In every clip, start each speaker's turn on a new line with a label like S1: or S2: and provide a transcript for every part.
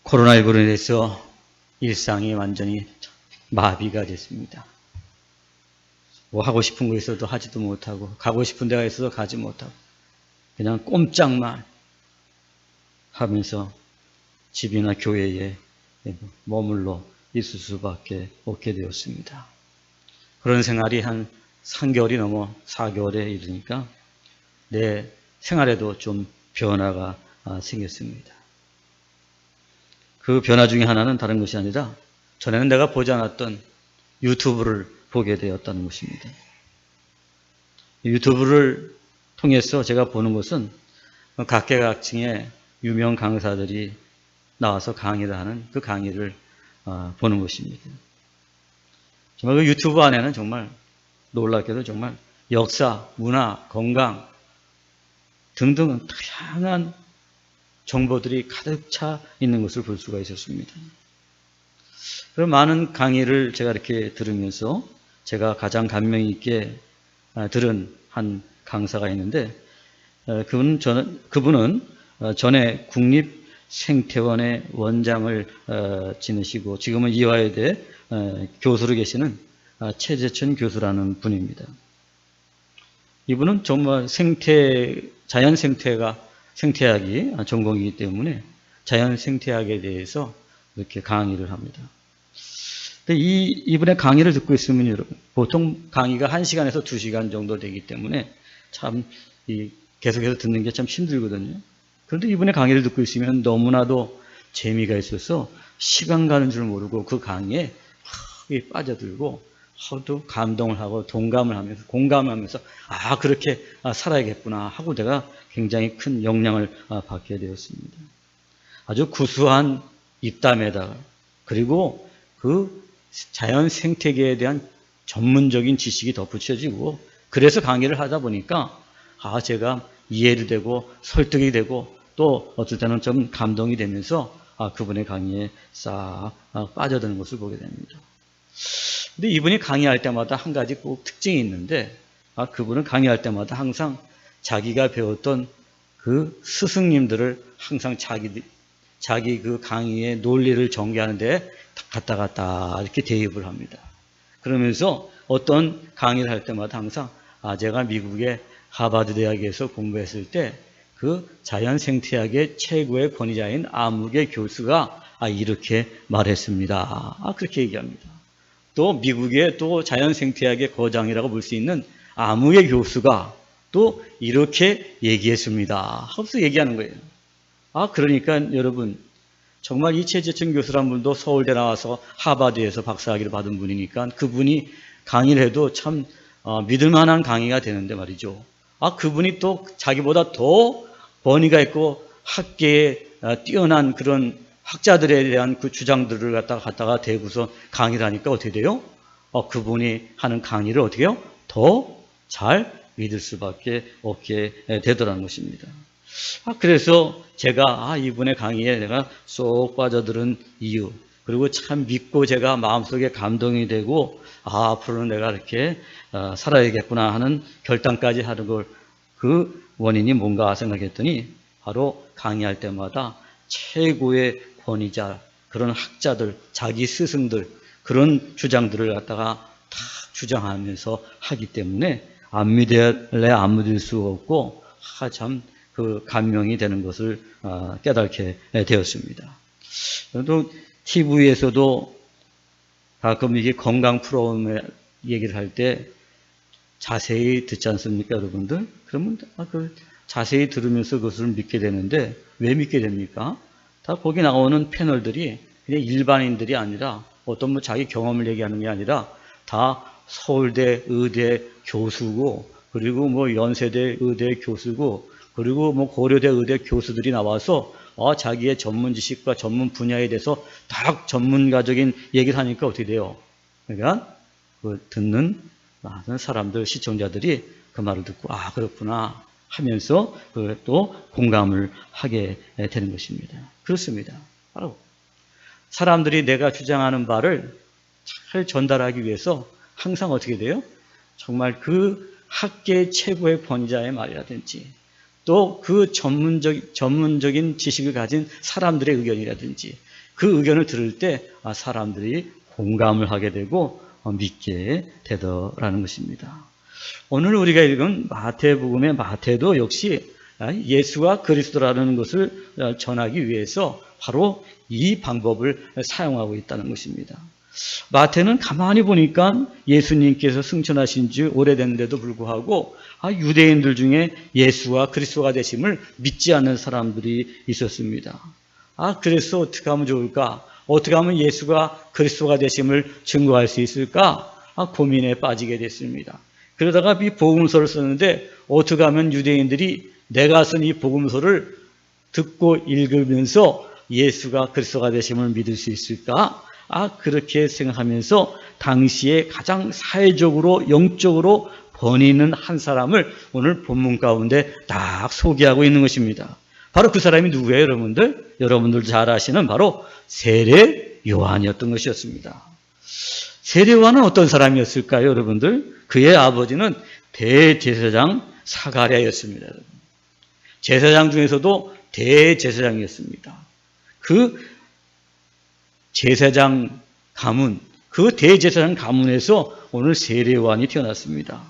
S1: 코로나19로 인해서 일상이 완전히 마비가 됐습니다. 뭐 하고 싶은 거 있어도 하지도 못하고 가고 싶은 데가 있어도 가지 못하고 그냥 꼼짝만 하면서 집이나 교회에 머물러 있을 수밖에 없게 되었습니다. 그런 생활이 한 3개월이 넘어 4개월에 이르니까 내 생활에도 좀 변화가 생겼습니다. 그 변화 중에 하나는 다른 것이 아니라 전에는 내가 보지 않았던 유튜브를 보게 되었다는 것입니다. 유튜브를 통해서 제가 보는 것은 각계각층의 유명 강사들이 나와서 강의를 하는 그 강의를 보는 것입니다. 정말 그 유튜브 안에는 정말 놀랍게도 정말 역사, 문화, 건강 등등 다양한 정보들이 가득 차 있는 것을 볼 수가 있었습니다. 그런 많은 강의를 제가 이렇게 들으면서 제가 가장 감명 있게 들은 한 강사가 있는데 그분은 전에 국립생태원의 원장을 지내시고 지금은 이화여대 교수로 계시는 최재천 교수라는 분입니다. 이분은 정말 자연 생태학이 전공이기 때문에 자연 생태학에 대해서 이렇게 강의를 합니다. 근데 이분의 강의를 듣고 있으면 여러분, 보통 강의가 1시간에서 2시간 정도 되기 때문에 참 계속해서 듣는 게 참 힘들거든요. 그런데 이분의 강의를 듣고 있으면 너무나도 재미가 있어서 시간 가는 줄 모르고 그 강의에 빠져들고 또 감동을 하고 동감을 하면서 공감하면서 그렇게 살아야겠구나 하고 내가 굉장히 큰 영향을 받게 되었습니다. 아주 구수한 입담에다가 그리고 그 자연 생태계에 대한 전문적인 지식이 덧붙여지고 그래서 강의를 하다 보니까 제가 이해도 되고 설득이 되고 또 어떨 때는 좀 감동이 되면서 그분의 강의에 싹 빠져드는 것을 보게 됩니다. 근데 이분이 강의할 때마다 한 가지 꼭 특징이 있는데 그분은 강의할 때마다 항상 자기가 배웠던 그 스승님들을 항상 자기 그 강의의 논리를 전개하는 데 갔다 이렇게 대입을 합니다. 그러면서 어떤 강의를 할 때마다 항상 제가 미국의 하버드 대학에서 공부했을 때 그 자연 생태학의 최고의 권위자인 아무개 교수가 이렇게 말했습니다. 그렇게 얘기합니다. 또 미국의 또 자연 생태학의 거장이라고 볼 수 있는 아무개 교수가 또 이렇게 얘기했습니다. 하면서 얘기하는 거예요. 그러니까 여러분 정말 이 최재천 교수란 분도 서울대 나와서 하버드에서 박사학위를 받은 분이니까 그분이 강의를 해도 참 믿을 만한 강의가 되는데 말이죠. 그분이 또 자기보다 더 권위가 있고 학계에 뛰어난 그런 학자들에 대한 그 주장들을 갖다가 대고서 강의를 하니까 어떻게 돼요? 그분이 하는 강의를 어떻게 해요? 더 잘 믿을 수밖에 없게 되더라는 것입니다. 그래서 제가 이분의 강의에 내가 쏙 빠져들은 이유 그리고 참 믿고 제가 마음속에 감동이 되고 앞으로는 내가 이렇게 살아야겠구나 하는 결단까지 하는 걸 그 원인이 뭔가 생각했더니 바로 강의할 때마다 최고의 권위자 그런 학자들 자기 스승들 그런 주장들을 갖다가 다 주장하면서 하기 때문에 안 믿을 수 없고 참 그 감명이 되는 것을 깨닫게 되었습니다. 또 TV에서도 가끔 이게 건강 프로그램 얘기를 할 때 자세히 듣지 않습니까, 여러분들? 그러면 그 자세히 들으면서 그것을 믿게 되는데 왜 믿게 됩니까? 다 거기 나오는 패널들이 그냥 일반인들이 아니라 어떤 자기 경험을 얘기하는 게 아니라 다 서울대 의대 교수고 그리고 연세대 의대 교수고 그리고 고려대 의대 교수들이 나와서 자기의 전문 지식과 전문 분야에 대해서 다 전문가적인 얘기를 하니까 어떻게 돼요? 그러니까 그 듣는 많은 사람들, 시청자들이 그 말을 듣고 그렇구나 하면서 또 공감을 하게 되는 것입니다. 그렇습니다. 바로 사람들이 내가 주장하는 바를 잘 전달하기 위해서 항상 어떻게 돼요? 정말 그 학계의 최고의 권위자의 말이라든지 또 그 전문적인 지식을 가진 사람들의 의견이라든지 그 의견을 들을 때 사람들이 공감을 하게 되고 믿게 되더라는 것입니다. 오늘 우리가 읽은 마태복음의 마태도 역시 예수가 그리스도라는 것을 전하기 위해서 바로 이 방법을 사용하고 있다는 것입니다. 마태는 가만히 보니까 예수님께서 승천하신 지 오래됐는데도 불구하고 유대인들 중에 예수가 그리스도가 되심을 믿지 않는 사람들이 있었습니다. 그래서 어떻게 하면 좋을까? 어떻게 하면 예수가 그리스도가 되심을 증거할 수 있을까? 고민에 빠지게 됐습니다. 그러다가 이 복음서를 썼는데 어떻게 하면 유대인들이 내가 쓴 이 복음서를 듣고 읽으면서 예수가 그리스도가 되심을 믿을 수 있을까? 그렇게 생각하면서 당시에 가장 사회적으로 영적으로 번위 있는 한 사람을 오늘 본문 가운데 딱 소개하고 있는 것입니다. 바로 그 사람이 누구예요, 여러분들? 여러분들 잘 아시는 바로 세례 요한이었던 것이었습니다. 세례 요한은 어떤 사람이었을까요, 여러분들? 그의 아버지는 대제사장 사가랴였습니다. 제사장 중에서도 대제사장이었습니다. 그 제사장 가문, 그 대제사장 가문에서 오늘 세례 요한이 태어났습니다.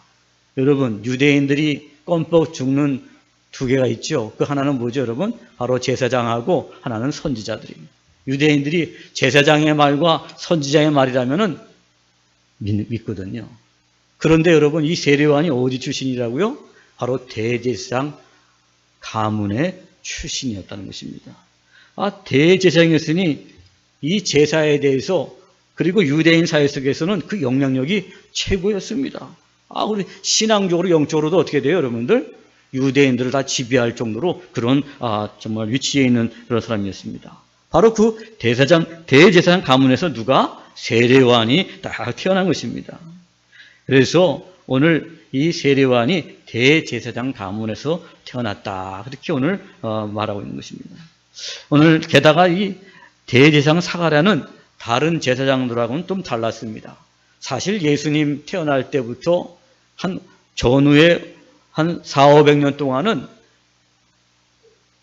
S1: 여러분, 유대인들이 껌뻑 죽는 두 개가 있죠. 그 하나는 뭐죠, 여러분? 바로 제사장하고 하나는 선지자들입니다. 유대인들이 제사장의 말과 선지자의 말이라면은 믿거든요. 그런데 여러분, 이 세례 요한이 어디 출신이라고요? 바로 대제사장 가문의 출신이었다는 것입니다. 대제사장이었으니 이 제사에 대해서 그리고 유대인 사회 속에서는 그 영향력이 최고였습니다. 우리 신앙적으로 영적으로도 어떻게 돼요, 여러분들? 유대인들을 다 지배할 정도로 그런 정말 위치에 있는 그런 사람이었습니다. 바로 그 대제사장 가문에서 누가? 세례 요한이 딱 태어난 것입니다. 그래서 오늘 이 세례 요한이 대제사장 가문에서 태어났다. 그렇게 오늘 말하고 있는 것입니다. 오늘 게다가 이 대제사장 사가랴는 다른 제사장들하고는 좀 달랐습니다. 사실 예수님 태어날 때부터 전후에 한 400~500년 동안은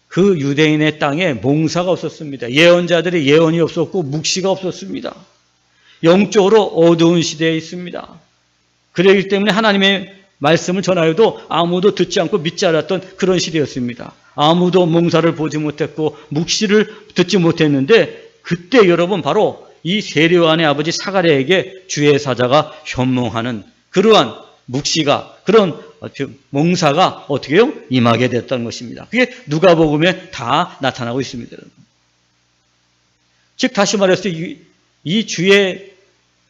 S1: 그 유대인의 땅에 몽사가 없었습니다. 예언자들의 예언이 없었고 묵시가 없었습니다. 영적으로 어두운 시대에 있습니다. 그렇기 때문에 하나님의 말씀을 전하여도 아무도 듣지 않고 믿지 않았던 그런 시대였습니다. 아무도 몽사를 보지 못했고 묵시를 듣지 못했는데 그때 여러분 바로 이 세례 요한의 아버지 사가랴에게 주의 사자가 현몽하는 그러한 묵시가 그런 몽사가 어떻게 해요? 임하게 됐다는 것입니다. 그게 누가복음에 다 나타나고 있습니다. 여러분. 즉 다시 말해서 이 주의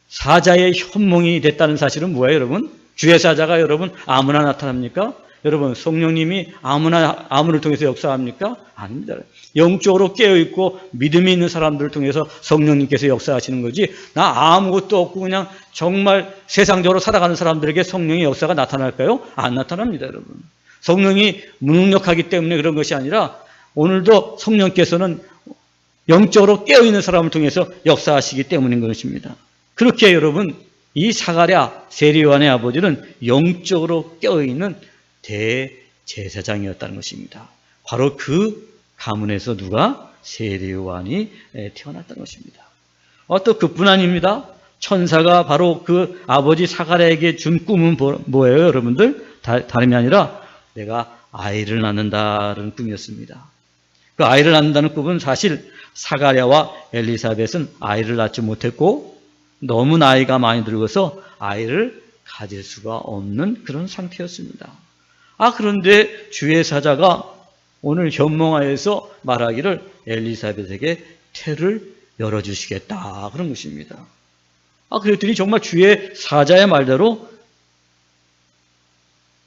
S1: 사자의 현몽이 됐다는 사실은 뭐예요, 여러분? 주의 사자가 여러분 아무나 나타납니까? 여러분 성령님이 아무를 통해서 역사합니까? 아닙니다. 영적으로 깨어있고 믿음이 있는 사람들을 통해서 성령님께서 역사하시는 거지 나 아무것도 없고 그냥 정말 세상적으로 살아가는 사람들에게 성령의 역사가 나타날까요? 안 나타납니다, 여러분. 성령이 무능력하기 때문에 그런 것이 아니라 오늘도 성령께서는 영적으로 깨어있는 사람을 통해서 역사하시기 때문인 것입니다. 그렇게 여러분 이 사가랴 세례 요한의 아버지는 영적으로 깨어있는 대제사장이었다는 것입니다. 바로 그 가문에서 누가? 세례 요한이 태어났다는 것입니다. 또 그뿐 아닙니다. 천사가 바로 그 아버지 사가랴에게 준 꿈은 뭐예요, 여러분들? 다름이 아니라 내가 아이를 낳는다는 꿈이었습니다. 그 아이를 낳는다는 꿈은 사실 사가랴와 엘리사벳은 아이를 낳지 못했고 너무 나이가 많이 들어서 아이를 가질 수가 없는 그런 상태였습니다. 그런데 주의 사자가 오늘 현몽하여서 말하기를 엘리사벳에게 태를 열어주시겠다 그런 것입니다. 그랬더니 정말 주의 사자의 말대로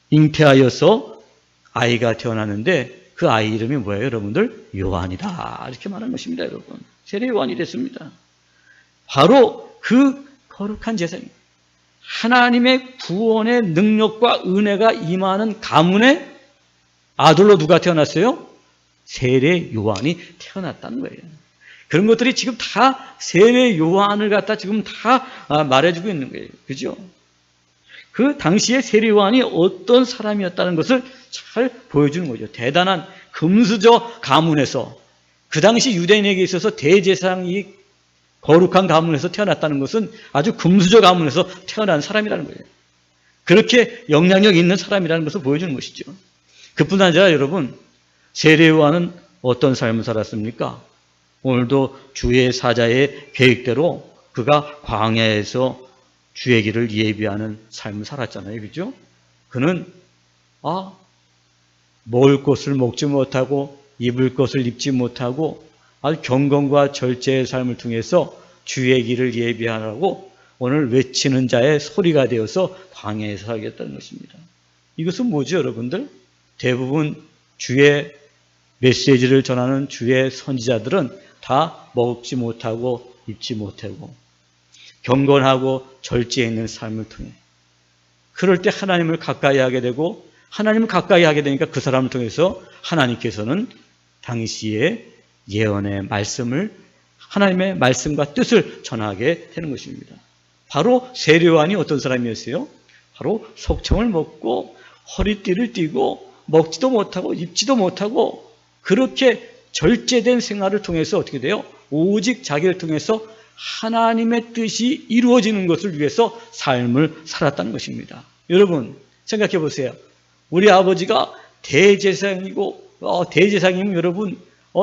S1: 잉태하여서 아이가 태어났는데 그 아이 이름이 뭐예요, 여러분들? 요한이다 이렇게 말하는 것입니다, 여러분. 세례 요한이 됐습니다. 바로 그 거룩한 제사입니다. 하나님의 구원의 능력과 은혜가 임하는 가문의 아들로 누가 태어났어요? 세례 요한이 태어났다는 거예요. 그런 것들이 지금 다 세례 요한을 갖다 지금 다 말해주고 있는 거예요. 그죠? 그 당시에 세례 요한이 어떤 사람이었다는 것을 잘 보여주는 거죠. 대단한 금수저 가문에서 그 당시 유대인에게 있어서 대제사장이 거룩한 가문에서 태어났다는 것은 아주 금수저 가문에서 태어난 사람이라는 거예요. 그렇게 영향력 있는 사람이라는 것을 보여주는 것이죠. 그뿐 아니라 여러분, 세례요한은 어떤 삶을 살았습니까? 오늘도 주의 사자의 계획대로 그가 광야에서 주의 길을 예비하는 삶을 살았잖아요. 그죠? 그는 먹을 것을 먹지 못하고 입을 것을 입지 못하고 아주 경건과 절제의 삶을 통해서 주의 길을 예비하라고 오늘 외치는 자의 소리가 되어서 광야에서 살겠다는 것입니다. 이것은 뭐죠, 여러분들? 대부분 주의 메시지를 전하는 주의 선지자들은 다 먹지 못하고 입지 못하고 경건하고 절제해 있는 삶을 통해 그럴 때 하나님을 가까이 하게 되고 하나님을 가까이 하게 되니까 그 사람을 통해서 하나님께서는 당시의 예언의 말씀을 하나님의 말씀과 뜻을 전하게 되는 것입니다. 바로 세례요한이 어떤 사람이었어요? 바로 속청을 먹고 허리띠를 띠고 먹지도 못하고 입지도 못하고 그렇게 절제된 생활을 통해서 어떻게 돼요? 오직 자기를 통해서 하나님의 뜻이 이루어지는 것을 위해서 삶을 살았다는 것입니다. 여러분 생각해 보세요. 우리 아버지가 대제사장이고 대제사장이면 여러분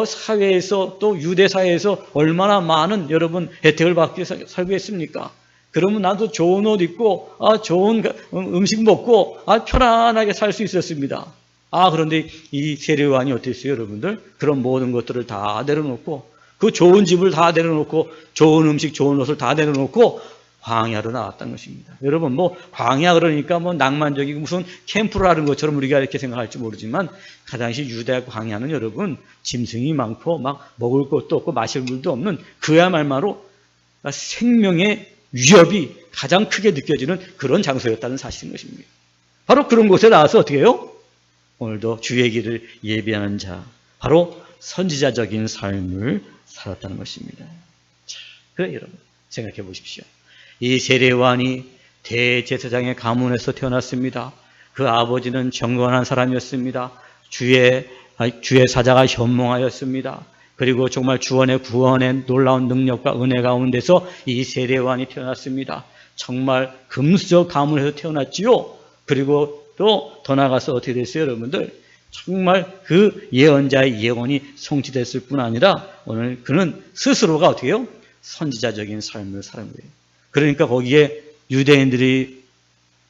S1: 사회에서 또 유대 사회에서 얼마나 많은 여러분 혜택을 받기 살고 했습니까? 그러면 나도 좋은 옷 입고 좋은 음식 먹고 편안하게 살 수 있었습니다. 그런데 이 세례요한이 어땠어요, 여러분들? 그런 모든 것들을 다 내려놓고 그 좋은 집을 다 내려놓고 좋은 음식, 좋은 옷을 다 내려놓고 광야로 나왔다는 것입니다. 여러분 광야 그러니까 낭만적이고 무슨 캠프를 하는 것처럼 우리가 이렇게 생각할지 모르지만 그 당시 유대 광야는 여러분 짐승이 많고 막 먹을 것도 없고 마실 물도 없는 그야말로 생명의 위협이 가장 크게 느껴지는 그런 장소였다는 사실인 것입니다. 바로 그런 곳에 나와서 어떻게 해요? 오늘도 주의 길을 예비하는 자, 바로 선지자적인 삶을 살았다는 것입니다. 자, 그래 여러분 생각해 보십시오. 이 세례요한이 대제사장의 가문에서 태어났습니다. 그 아버지는 정건한 사람이었습니다. 주의 사자가 현몽하였습니다. 그리고 정말 주원의 구원의 놀라운 능력과 은혜 가운데서 이 세례요한이 태어났습니다. 정말 금수저 가문에서 태어났지요. 그리고 또 더 나가서 어떻게 됐어요, 여러분들? 정말 그 예언자의 예언이 성취됐을 뿐 아니라 오늘 그는 스스로가 어떻게 해요? 선지자적인 삶을 사는 거예요. 그러니까 거기에 유대인들이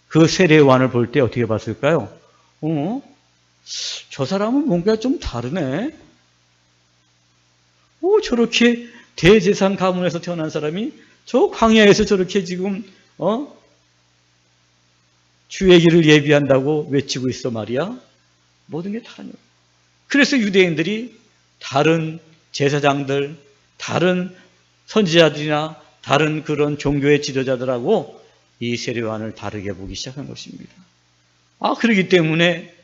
S1: 그 세례요한을 볼 때 어떻게 봤을까요? 저 사람은 뭔가 좀 다르네. 저렇게 대제사장 가문에서 태어난 사람이 저 광야에서 저렇게 지금 주의 길을 예비한다고 외치고 있어 말이야. 모든 게 다르냐. 그래서 유대인들이 다른 제사장들, 다른 선지자들이나 다른 그런 종교의 지도자들하고 이 세례요한을 다르게 보기 시작한 것입니다. 그렇기 때문에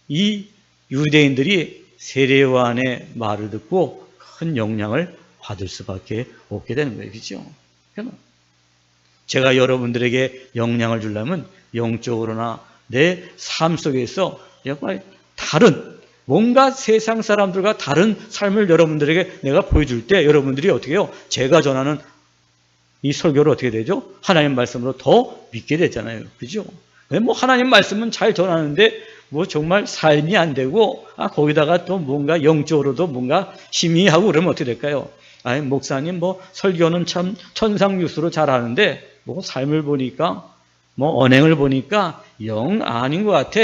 S1: 이 유대인들이 세례요한의 말을 듣고 큰 영향을 받을 수밖에 없게 되는 거예요. 그렇죠? 제가 여러분들에게 영향을 주려면 영적으로나 내 삶 속에서 정말 다른 뭔가 세상 사람들과 다른 삶을 여러분들에게 내가 보여줄 때 여러분들이 어떻게 해요? 제가 전하는 이 설교를 어떻게 되죠? 하나님 말씀으로 더 믿게 되잖아요. 그죠? 하나님 말씀은 잘 전하는데 정말 삶이 안 되고 거기다가 또 뭔가 영적으로도 뭔가 희미하고 그러면 어떻게 될까요? 목사님 설교는 참 천상뉴스로 잘하는데 삶을 보니까 언행을 보니까 영 아닌 것 같아.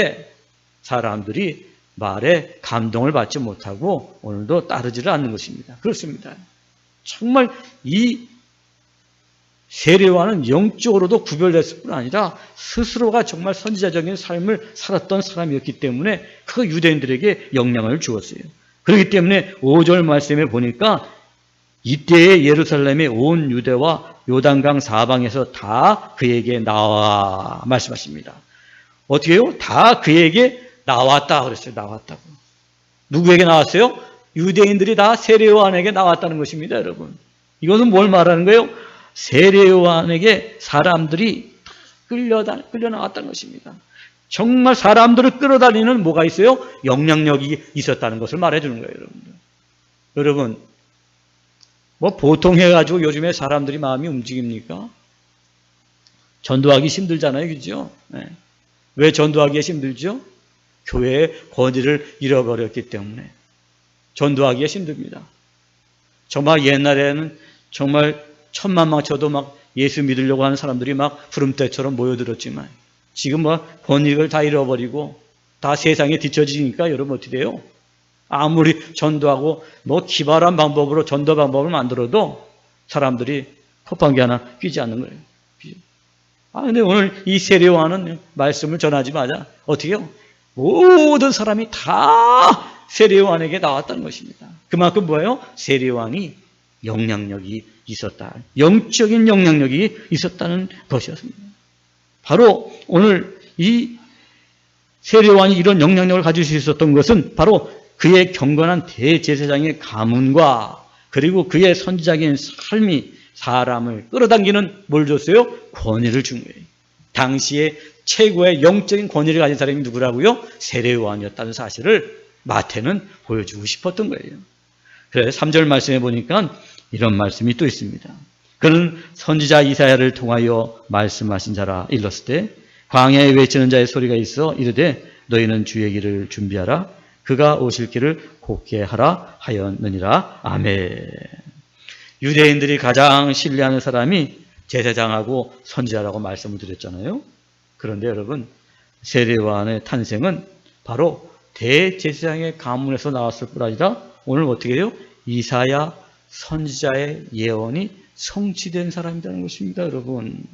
S1: 사람들이 말에 감동을 받지 못하고 오늘도 따르지를 않는 것입니다. 그렇습니다. 정말 이 세례요한은 영적으로도 구별됐을 뿐 아니라 스스로가 정말 선지자적인 삶을 살았던 사람이었기 때문에 그 유대인들에게 영향을 주었어요. 그렇기 때문에 5절 말씀에 보니까 이때에 예루살렘의 온 유대와 요단강 사방에서 다 그에게 나와 말씀하십니다. 어떻게 해요? 다 그에게 나왔다 그랬어요. 나왔다고. 누구에게 나왔어요? 유대인들이 다 세례요한에게 나왔다는 것입니다, 여러분. 이것은 뭘 말하는 거예요? 세례요한에게 사람들이 끌려 나왔다는 것입니다. 정말 사람들을 끌어다니는 뭐가 있어요? 영향력이 있었다는 것을 말해주는 거예요, 여러분들. 여러분, 뭐 보통 해가지고 요즘에 사람들이 마음이 움직입니까? 전도하기 힘들잖아요. 그죠? 네. 왜 전도하기가 힘들죠? 교회의 권위를 잃어버렸기 때문에 전도하기가 힘듭니다. 정말 옛날에는 정말 천만망쳐도 막 예수 믿으려고 하는 사람들이 막 구름대처럼 모여들었지만 지금 뭐 권위를 다 잃어버리고 다 세상에 뒤처지니까 여러분 어떻게 돼요? 아무리 전도하고 뭐 기발한 방법으로 전도 방법을 만들어도 사람들이 콧방귀 하나 뀌지 않는 거예요. 근데 오늘 이 세례요한은 말씀을 전하지 마자 어떻게 해요? 모든 사람이 다 세례요한에게 나왔다는 것입니다. 그만큼 뭐예요? 세례요한이 영향력이 있었다. 영적인 영향력이 있었다는 것이었습니다. 바로 오늘 이 세례요한이 이런 영향력을 가질 수 있었던 것은 바로 그의 경건한 대제사장의 가문과 그리고 그의 선지자적인 삶이 사람을 끌어당기는 뭘 줬어요? 권위를 준 거예요. 당시에 최고의 영적인 권위를 가진 사람이 누구라고요? 세례요한이었다는 사실을 마태는 보여주고 싶었던 거예요. 그래서 3절 말씀에 보니까 이런 말씀이 또 있습니다. 그는 선지자 이사야를 통하여 말씀하신 자라 일렀을 때 광야에 외치는 자의 소리가 있어 이르되 너희는 주의 길을 준비하라 그가 오실 길을 곱게 하라 하였느니라. 아멘. 유대인들이 가장 신뢰하는 사람이 제사장하고 선지자라고 말씀을 드렸잖아요. 그런데 여러분 세례요한의 탄생은 바로 대제사장의 가문에서 나왔을 뿐 아니라 오늘 어떻게 해요? 이사야 선지자의 예언이 성취된 사람이라는 것입니다. 여러분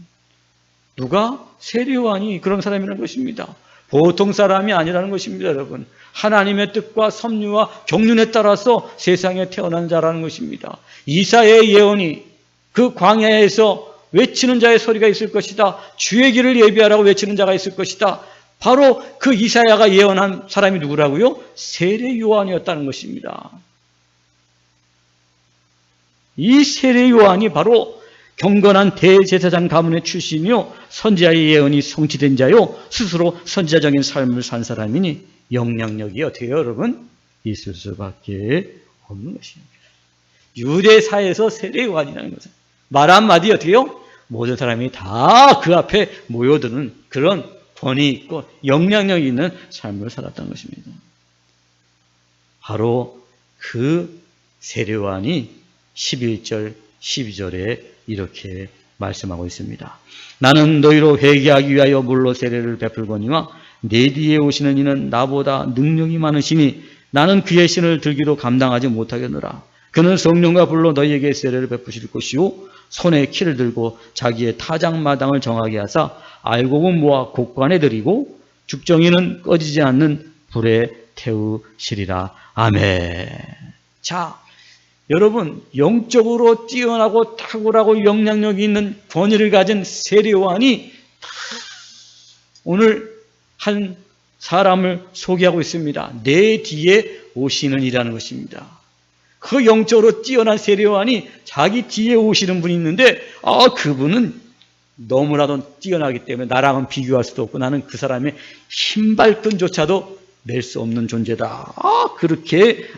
S1: 누가? 세례요한이 그런 사람이라는 것입니다. 보통 사람이 아니라는 것입니다. 여러분 하나님의 뜻과 섭리와 경륜에 따라서 세상에 태어난 자라는 것입니다. 이사야의 예언이 그 광야에서 외치는 자의 소리가 있을 것이다. 주의 길을 예비하라고 외치는 자가 있을 것이다. 바로 그 이사야가 예언한 사람이 누구라고요? 세례요한이었다는 것입니다. 이 세례요한이 바로 경건한 대제사장 가문의 출신이요 선지자의 예언이 성취된 자요 스스로 선지자적인 삶을 산 사람이니 영향력이 어떻게 해요, 여러분? 있을 수밖에 없는 것입니다. 유대사에서 세례요한이라는 것은 말 한마디 어떻게 해요? 모든 사람이 다 그 앞에 모여드는 그런 권위 있고 영향력이 있는 삶을 살았다는 것입니다. 바로 그 세례요한이 11절, 12절에 이렇게 말씀하고 있습니다. 나는 너희로 회개하기 위하여 물로 세례를 베풀거니와 내 뒤에 오시는 이는 나보다 능력이 많으시니 나는 그의 신을 들기로 감당하지 못하겠노라. 그는 성령과 불로 너희에게 세례를 베푸실 것이요 손에 키를 들고 자기의 타작마당을 정하게 하사 알곡은 모아 곡관에 들이고 죽정이는 꺼지지 않는 불에 태우시리라. 아멘. 자, 여러분 영적으로 뛰어나고 탁월하고 영향력이 있는 권위를 가진 세례요한이 오늘 한 사람을 소개하고 있습니다. 내 뒤에 오시는 이라는 것입니다. 그 영적으로 뛰어난 세례요한이 자기 뒤에 오시는 분이 있는데 그분은 너무나도 뛰어나기 때문에 나랑은 비교할 수도 없고 나는 그 사람의 힘발끈조차도 낼 수 없는 존재다. 그렇게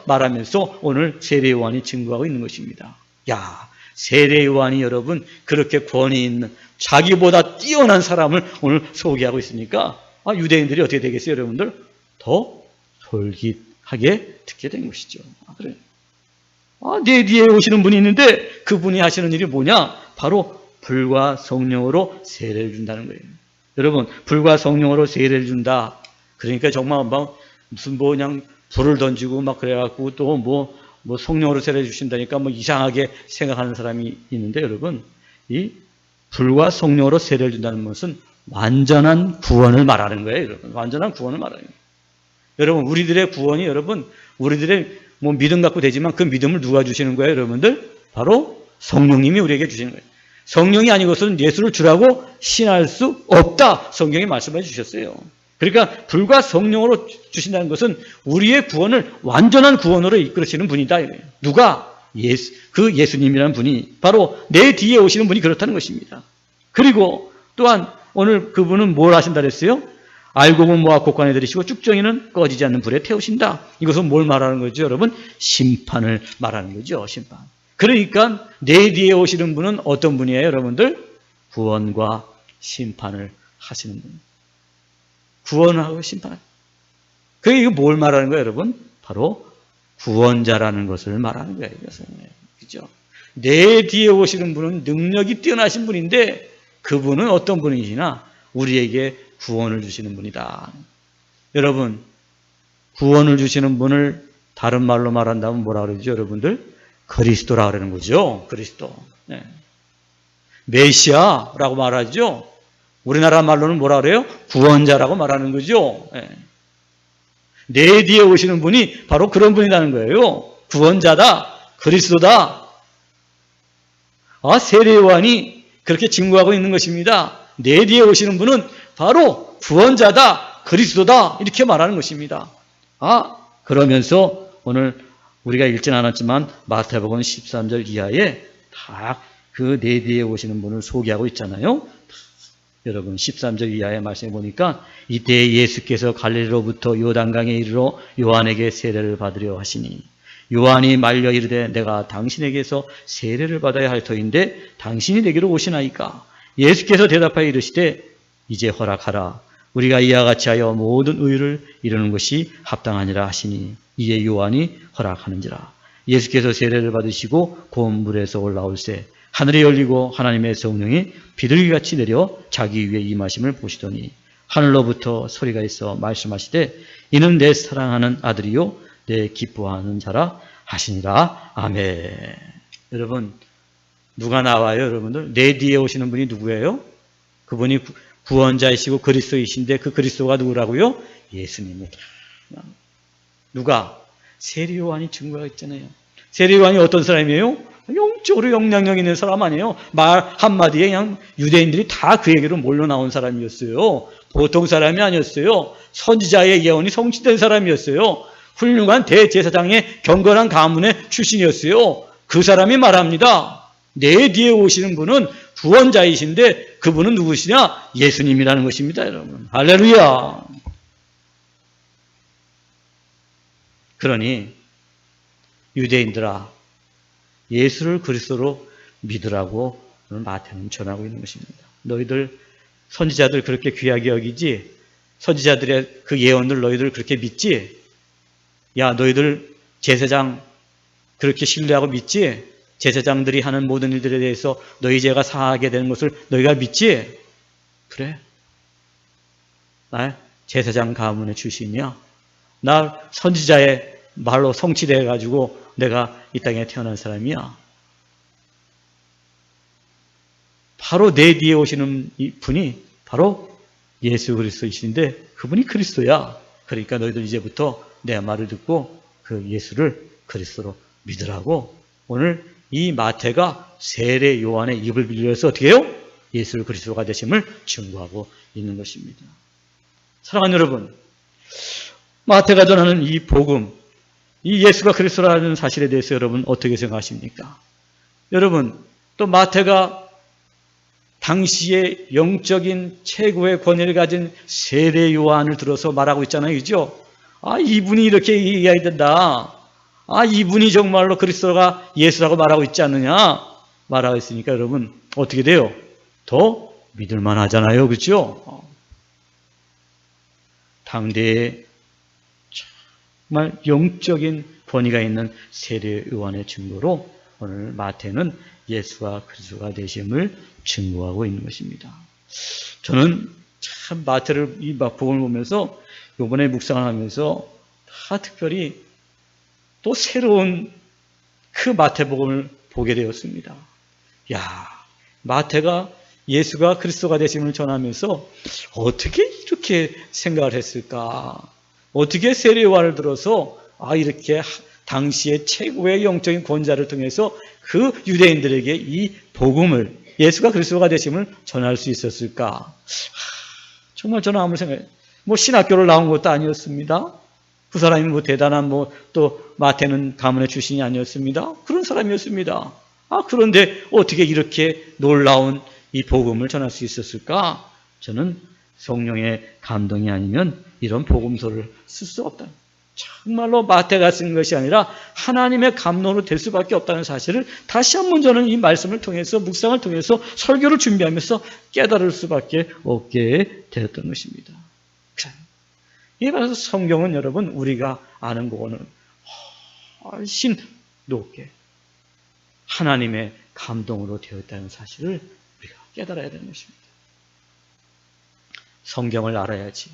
S1: 말하면서 오늘 세례요한이 증거하고 있는 것입니다. 야, 세례요한이 여러분 그렇게 권위 있는 자기보다 뛰어난 사람을 오늘 소개하고 있으니까 유대인들이 어떻게 되겠어요, 여러분들? 더 솔깃하게 듣게 된 것이죠. 그래. 내 뒤에 오시는 분이 있는데 그분이 하시는 일이 뭐냐? 바로 불과 성령으로 세례를 준다는 거예요. 여러분, 불과 성령으로 세례를 준다. 그러니까 정말 무슨 그냥 불을 던지고 막 그래갖고 또 뭐 성령으로 세례 주신다니까 이상하게 생각하는 사람이 있는데 여러분, 이 불과 성령으로 세례를 준다는 것은 완전한 구원을 말하는 거예요, 여러분. 완전한 구원을 말하는 거예요. 여러분, 우리들의 구원이 여러분, 우리들의 믿음 갖고 되지만 그 믿음을 누가 주시는 거예요, 여러분들? 바로 성령님이 우리에게 주시는 거예요. 성령이 아니고서는 예수를 주라고 신할 수 없다. 성경이 말씀해 주셨어요. 그러니까 불과 성령으로 주신다는 것은 우리의 구원을 완전한 구원으로 이끌으시는 분이다. 누가? 그 예수님이라는 분이 바로 내 뒤에 오시는 분이 그렇다는 것입니다. 그리고 또한 오늘 그분은 뭘 하신다 그랬어요? 알고 보면 모아 곡간에 들이시고 쭉정이는 꺼지지 않는 불에 태우신다. 이것은 뭘 말하는 거죠, 여러분? 심판을 말하는 거죠, 심판. 그러니까 내 뒤에 오시는 분은 어떤 분이에요, 여러분들? 구원과 심판을 하시는 분. 구원하고 심판. 그게 이거 뭘 말하는 거예요, 여러분? 바로 구원자라는 것을 말하는 거예요, 이것은. 그죠? 내 뒤에 오시는 분은 능력이 뛰어나신 분인데 그분은 어떤 분이시나? 우리에게 구원을 주시는 분이다. 여러분, 구원을 주시는 분을 다른 말로 말한다면 뭐라 그러죠, 여러분들? 그리스도라 그러는 거죠. 그리스도. 네. 메시아라고 말하죠. 우리나라 말로는 뭐라 그래요? 구원자라고 말하는 거죠. 네. 내 뒤에 오시는 분이 바로 그런 분이라는 거예요. 구원자다. 그리스도다. 세례 요한이 그렇게 증거하고 있는 것입니다. 내 뒤에 오시는 분은 바로 구원자다. 그리스도다. 이렇게 말하는 것입니다. 그러면서 오늘 우리가 읽진 않았지만 마태복음 13절 이하에 다 그 내 뒤에 오시는 분을 소개하고 있잖아요. 여러분 13절 이하의 말씀에 보니까 이때 예수께서 갈릴리로부터 요단강에 이르러 요한에게 세례를 받으려 하시니 요한이 말려 이르되 내가 당신에게서 세례를 받아야 할 터인데 당신이 내게로 오시나이까. 예수께서 대답하여 이르시되 이제 허락하라. 우리가 이와 같이 하여 모든 의를 이루는 것이 합당하니라 하시니 이에 요한이 허락하는지라. 예수께서 세례를 받으시고 고운 물에서 올라올새 하늘이 열리고 하나님의 성령이 비둘기같이 내려 자기 위에 임하심을 보시더니 하늘로부터 소리가 있어 말씀하시되 이는 내 사랑하는 아들이요 내 기뻐하는 자라 하시니라. 아멘. 여러분 누가 나와요, 여러분들? 내 뒤에 오시는 분이 누구예요? 그분이 구원자이시고 그리스도이신데 그 그리스도가 누구라고요? 예수님입니다. 누가? 세례 요한이 증거했잖아요. 세례 요한이 어떤 사람이에요? 영적으로 영향력 있는 사람 아니에요. 말 한마디에 그냥 유대인들이 다 그에게로 몰려 나온 사람이었어요. 보통 사람이 아니었어요. 선지자의 예언이 성취된 사람이었어요. 훌륭한 대제사장의 경건한 가문의 출신이었어요. 그 사람이 말합니다. 내 뒤에 오시는 분은 구원자이신데 그분은 누구시냐? 예수님이라는 것입니다, 여러분. 할렐루야. 그러니 유대인들아 예수를 그리스도로 믿으라고 마태는 전하고 있는 것입니다. 너희들 선지자들 그렇게 귀하게 여기지? 선지자들의 그 예언들 너희들 그렇게 믿지? 야, 너희들 제사장 그렇게 신뢰하고 믿지? 제사장들이 하는 모든 일들에 대해서 너희 죄가 사하게 되는 것을 너희가 믿지? 그래? 나 제사장 가문의 출신이야. 나 선지자의 말로 성취되어 가지고 내가 이 땅에 태어난 사람이야. 바로 내 뒤에 오시는 이 분이 바로 예수 그리스도이신데 그분이 그리스도야. 그러니까 너희들 이제부터 내 말을 듣고 그 예수를 그리스도로 믿으라고 오늘 이 마태가 세례 요한의 입을 빌려서 어떻게 해요? 예수를 그리스도가 되심을 증거하고 있는 것입니다. 사랑하는 여러분, 마태가 전하는 이 복음, 이 예수가 그리스도라는 사실에 대해서 여러분 어떻게 생각하십니까? 여러분, 또 마태가 당시의 영적인 최고의 권위를 가진 세례 요한을 들어서 말하고 있잖아요. 그죠? 이분이 이렇게 얘기해야 된다. 이분이 정말로 그리스도가 예수라고 말하고 있지 않느냐? 말하고 있으니까 여러분 어떻게 돼요? 더 믿을만 하잖아요. 그렇죠? 당대에 정말 영적인 권위가 있는 세례 요한의 증거로 오늘 마태는 예수가 그리스도가 되심을 증거하고 있는 것입니다. 저는 참 마태를 이 복음을 보면서 이번에 묵상을 하면서 다 특별히 또 새로운 그 마태복음을 보게 되었습니다. 야, 마태가 예수가 그리스도가 되심을 전하면서 어떻게 이렇게 생각을 했을까? 어떻게 세례 요한을 들어서 이렇게 당시의 최고의 영적인 권자를 통해서 그 유대인들에게 이 복음을 예수가 그리스도가 되심을 전할 수 있었을까? 정말 저는 아무리 생각해요. 신학교를 나온 것도 아니었습니다. 그 사람이 대단한 또 마태는 가문의 출신이 아니었습니다. 그런 사람이었습니다. 그런데 어떻게 이렇게 놀라운 이 복음을 전할 수 있었을까? 저는 성령의 감동이 아니면 이런 복음서를 쓸 수 없다. 정말로 마태가 쓴 것이 아니라 하나님의 감동으로 될 수밖에 없다는 사실을 다시 한번 저는 이 말씀을 통해서 묵상을 통해서 설교를 준비하면서 깨달을 수밖에 없게 되었던 것입니다. 이에 따라서 성경은 여러분 우리가 아는 것과는 훨씬 높게 하나님의 감동으로 되어 있다는 사실을 우리가 깨달아야 되는 것입니다. 성경을 알아야지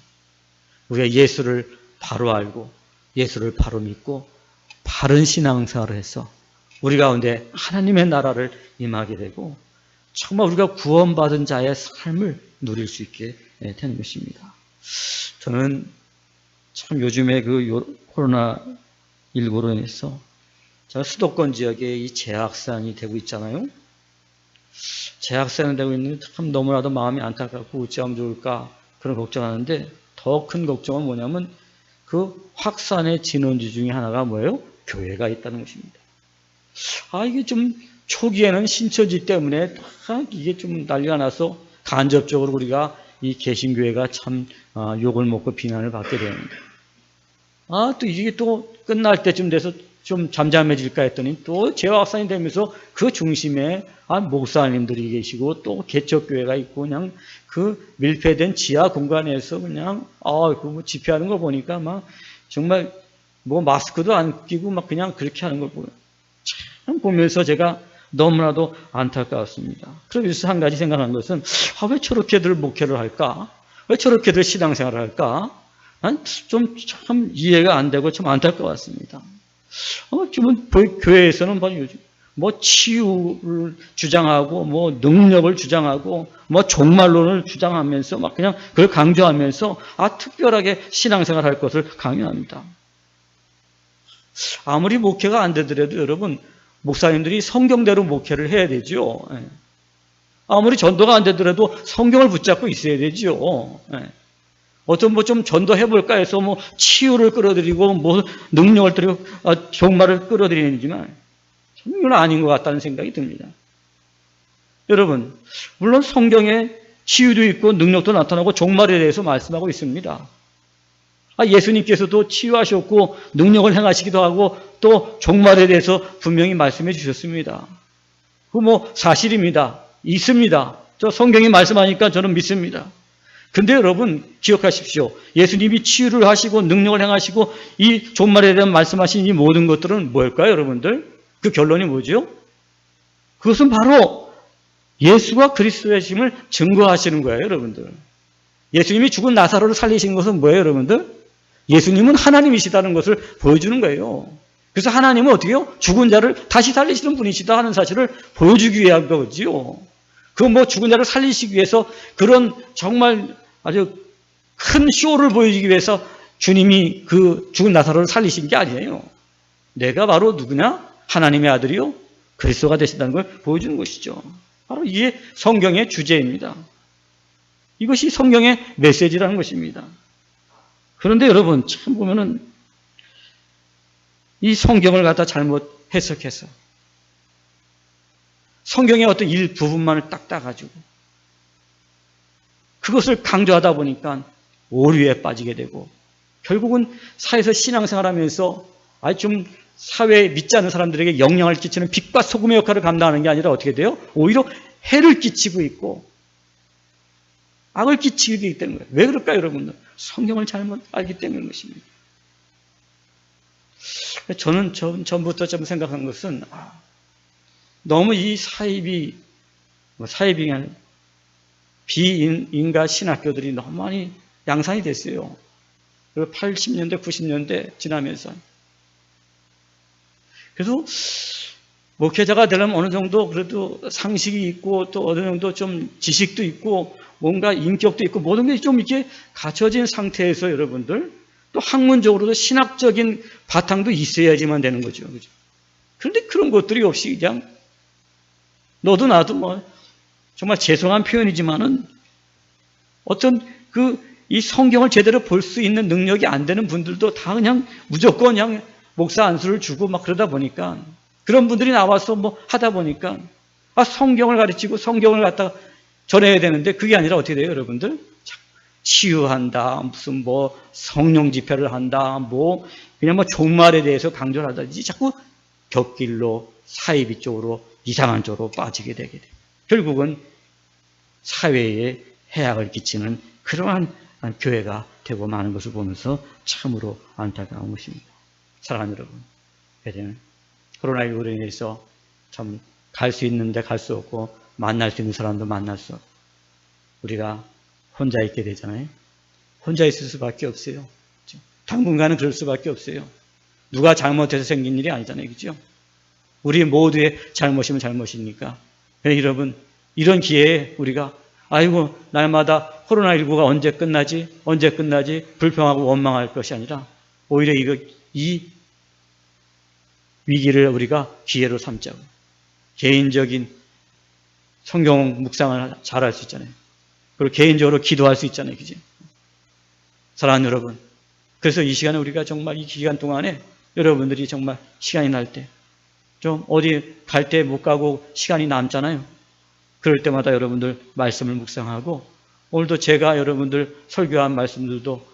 S1: 우리가 예수를 바로 알고 예수를 바로 믿고 바른 신앙생활을 해서 우리 가운데 하나님의 나라를 임하게 되고 정말 우리가 구원받은 자의 삶을 누릴 수 있게 되는 것입니다. 저는 참 요즘에 그 코로나19로 인해서 제가 수도권 지역에 이 재확산이 되고 있잖아요. 재확산이 되고 있는데 참 너무나도 마음이 안타깝고 어찌하면 좋을까 그런 걱정하는데 더 큰 걱정은 뭐냐면 그 확산의 진원지 중에 하나가 뭐예요? 교회가 있다는 것입니다. 이게 좀 초기에는 신처지 때문에 이게 좀 난리가 나서 간접적으로 우리가 이 개신교회가 참 욕을 먹고 비난을 받게 되는데 또 이게 또 끝날 때쯤 돼서 좀 잠잠해질까 했더니 또 재확산이 되면서 그 중심에 목사님들이 계시고 또 개척교회가 있고 그냥 그 밀폐된 지하 공간에서 그냥 그 집회하는 거 보니까 막 정말 뭐 마스크도 안 끼고 막 그냥 그렇게 하는 걸 참 보면서 제가 너무나도 안타까웠습니다. 그래서 한 가지 생각한 것은 왜 저렇게들 목회를 할까? 왜 저렇게들 신앙생활을 할까? 난 좀 참 이해가 안 되고 참 안타까웠습니다. 지금 교회에서는 뭐 치유를 주장하고 뭐 능력을 주장하고 뭐 종말론을 주장하면서 막 그냥 그걸 강조하면서 특별하게 신앙생활 할 것을 강요합니다. 아무리 목회가 안 되더라도 여러분 목사님들이 성경대로 목회를 해야 되죠. 아무리 전도가 안 되더라도 성경을 붙잡고 있어야 되죠. 어떤 뭐 좀 전도해볼까 해서 뭐 치유를 끌어들이고 뭐 능력을 들이고 종말을 끌어들이지만 이건 아닌 것 같다는 생각이 듭니다. 여러분 물론 성경에 치유도 있고 능력도 나타나고 종말에 대해서 말씀하고 있습니다. 예수님께서도 치유하셨고 능력을 행하시기도 하고 또 종말에 대해서 분명히 말씀해 주셨습니다. 그거 뭐 사실입니다. 있습니다. 저 성경이 말씀하니까 저는 믿습니다. 근데 여러분 기억하십시오. 예수님이 치유를 하시고 능력을 행하시고 이 종말에 대한 말씀하신 이 모든 것들은 뭘까요, 여러분들? 그 결론이 뭐죠? 그것은 바로 예수가 그리스도의 심을 증거하시는 거예요, 여러분들. 예수님이 죽은 나사로를 살리신 것은 뭐예요, 여러분들? 예수님은 하나님이시다는 것을 보여주는 거예요. 그래서 하나님은 어떻게 해요? 죽은 자를 다시 살리시는 분이시다 하는 사실을 보여주기 위한 거지요. 그 뭐 죽은 자를 살리시기 위해서 그런 정말 아주 큰 쇼를 보여주기 위해서 주님이 그 죽은 나사로를 살리신 게 아니에요. 내가 바로 누구냐? 하나님의 아들이요? 그리스도가 되신다는 걸 보여주는 것이죠. 바로 이게 성경의 주제입니다. 이것이 성경의 메시지라는 것입니다. 그런데 여러분 참 보면은 이 성경을 갖다 잘못 해석해서 성경의 어떤 일부분만을 딱 따가지고 그것을 강조하다 보니까 오류에 빠지게 되고 결국은 사회에서 신앙생활하면서 아주 좀 사회에 믿지 않는 사람들에게 영향을 끼치는 빛과 소금의 역할을 감당하는 게 아니라 어떻게 돼요? 오히려 해를 끼치고 있고 악을 끼치게 되기 때문에. 왜 그럴까요, 여러분들? 성경을 잘못 알기 때문인 것입니다. 저는 전부터 좀 생각한 것은 너무 이 사이비 비인가 신학교들이 너무 많이 양산이 됐어요. 80년대, 90년대 지나면서. 그래서 목회자가 되려면 어느 정도 그래도 상식이 있고 또 어느 정도 좀 지식도 있고 뭔가 인격도 있고 모든 게 좀 이렇게 갖춰진 상태에서 여러분들 또 학문적으로도 신학적인 바탕도 있어야지만 되는 거죠. 그죠? 그런데 그런 것들이 없이 그냥 너도 나도 뭐 정말 죄송한 표현이지만은 어떤 이 성경을 제대로 볼 수 있는 능력이 안 되는 분들도 다 그냥 무조건 그냥 목사 안수를 주고 막 그러다 보니까 그런 분들이 나와서 뭐 하다 보니까 성경을 가르치고 성경을 갖다가 전해야 되는데 그게 아니라 어떻게 돼요, 여러분들? 치유한다, 무슨 뭐 성령 집회를 한다, 뭐 그냥 뭐 종말에 대해서 강조를 하다든지 자꾸 곁길로 사이비 쪽으로 이상한 쪽으로 빠지게 되게 돼. 결국은 사회에 해악을 끼치는 그러한 교회가 되고 마는 것을 보면서 참으로 안타까운 것입니다. 사랑하는 여러분, 이제는 코로나19로 인해서 참 갈 수 있는데 갈 수 없고 만날 수 있는 사람도 만날 수 없고 우리가 혼자 있게 되잖아요. 혼자 있을 수밖에 없어요. 당분간은 그럴 수밖에 없어요. 누가 잘못해서 생긴 일이 아니잖아요. 그죠? 우리 모두의 잘못이면 잘못이니까. 여러분, 이런 기회에 우리가 아이고 날마다 코로나19가 언제 끝나지 불평하고 원망할 것이 아니라 오히려 이 위기를 우리가 기회로 삼자고 개인적인 성경 묵상을 잘할 수 있잖아요. 그리고 개인적으로 기도할 수 있잖아요. 그죠? 사랑하는 여러분, 그래서 이 시간에 우리가 정말 이 기간 동안에 여러분들이 정말 시간이 날 때 좀 어디 갈 때 못 가고 시간이 남잖아요. 그럴 때마다 여러분들 말씀을 묵상하고 오늘도 제가 여러분들 설교한 말씀들도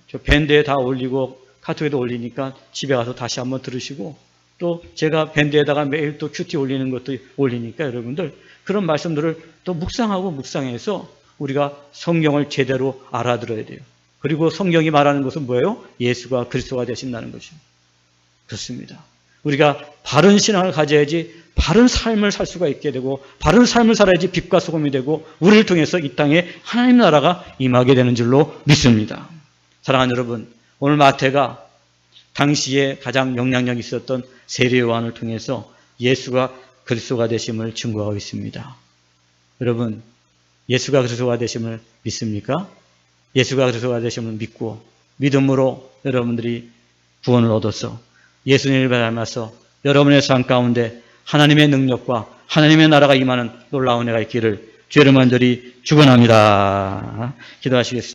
S1: 저 밴드에 다 올리고 카톡에도 올리니까 집에 가서 다시 한번 들으시고 또 제가 밴드에다가 매일 또 큐티 올리는 것도 올리니까 여러분들 그런 말씀들을 또 묵상해서 우리가 성경을 제대로 알아들어야 돼요. 그리고 성경이 말하는 것은 뭐예요? 예수가 그리스도가 되신다는 것이죠. 그렇습니다. 우리가 바른 신앙을 가져야지 바른 삶을 살 수가 있게 되고 바른 삶을 살아야지 빛과 소금이 되고 우리를 통해서 이 땅에 하나님 나라가 임하게 되는 줄로 믿습니다. 사랑하는 여러분, 오늘 마태가 당시에 가장 영향력 있었던 세례 요한을 통해서 예수가 그리스도가 되심을 증거하고 있습니다. 여러분, 예수가 그리스도가 되심을 믿습니까? 예수가 그리스도가 되심을 믿고 믿음으로 여러분들이 구원을 얻어서 예수님을 닮아서 여러분의 삶 가운데 하나님의 능력과 하나님의 나라가 임하는 놀라운 해가 있기를 주의 이름으로 축원합니다. 기도하시겠습니다.